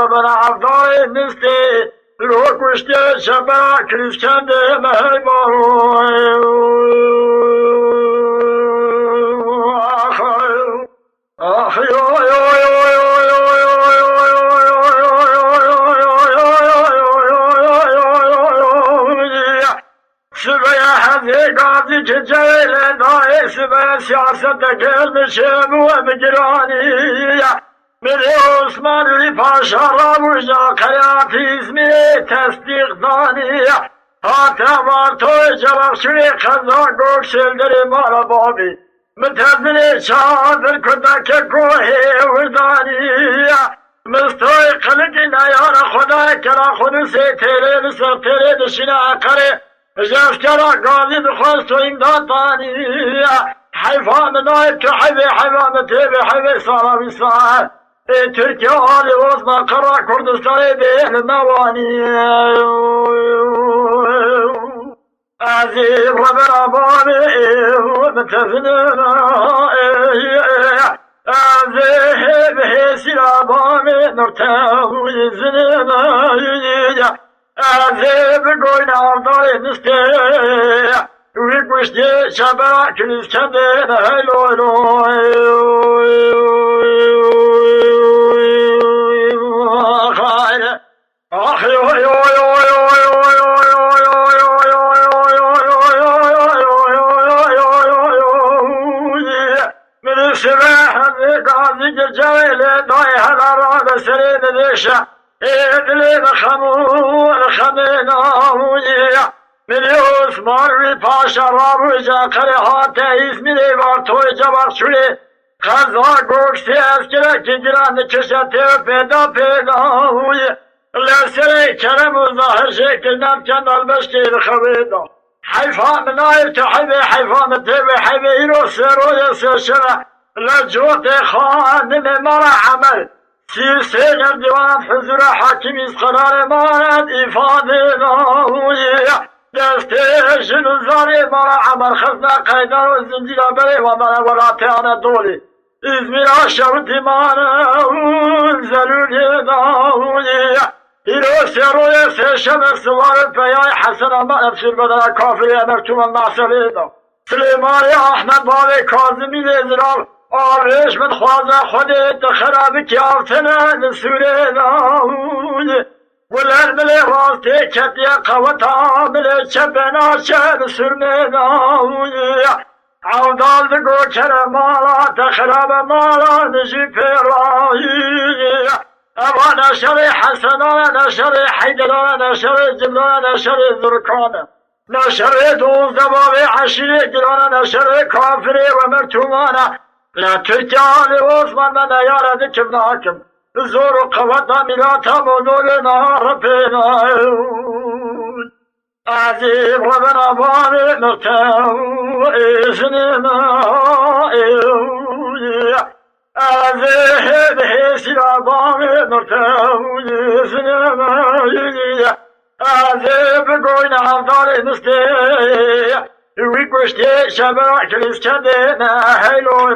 ربنا عفضاي نستي الوك وشتي شبا كريس كندي مهيبو سبيا حذي قاضي جيل داي سبيا سياسة كلمشم ومجراني من عثمان لپاشا رابوجا قیاتی اسمی تصدیق دانی حتی ما توی جواب شوی خزا گوشل داری مارا بابی متزنی چادر کدا که کوهی وردانی مستوی قلقی نیار خدا کرا خود سی تیره نصر تیره دشینا اقره جفترا قاضی بخواست و امداد دانی حیفان نایب که حیفان تیبی حیفی سالا بسان تركيا آل وزنا قرى كردستان بين نواني عزيز ربنا باني ومتفننا عزيز بحيسي لاباني نرتاو يزننا عزيز بقوينا عرضاي نستيع ويقوشتي شبا كنس كندين هيلو من السباح قاضي جايل ناي هلا سرين ديشا إدلي خمينا من عثمان باشا رابوجا قريحاتي اسمي بارتوي جبار شولي خزا گوشتی از که گران کشتی پیدا لسری کرم و ظاهر شکل نم کندال بشکل خویدا حیفان نایب تحبی حیفان تیبی حیبی ایرو سروی سرشنه لجوت خانم مرا عمل سیگر دیوان حضور حاکمی از قرار ماند افاده ناوی دسته جنوزاری مرا عمل خزنا قیدان و زنجیلا بری و من ولاتیان دولی İzmir'a şevti manavun zelûli dağûni İro seroye seşeme sıvarı peyay Hasan ama nefsir bedene kafiriye mektumen nasılıydı Süleyman-i Ahmet Bavi Kazım-i Zezral Ağrış min xwaza xwedê dixerabi kâftine li Sûrê dağûni Guler milê rastê ketiye qeweta milê çepena çe li Sürmê dağûni عودال دگو چر مالا تخراب مالا نجی پیرایی اما نشر حسنان نشر حیدران نشر جبران نشر ذرکان نشر دوز دباب عشیر گران نشر کافری و مرتومان لا ترکیان عثمان من یارد کبناکم زور و قوت ملاتا بودول نهار پینایون عزیز ربنا بانی مقتاو ایزننا عزیز بحیسی بانی مقتاو ایزننا عزیز بگوین عفدال نستی وی گوشتی شبا کلیس کدینا هیلو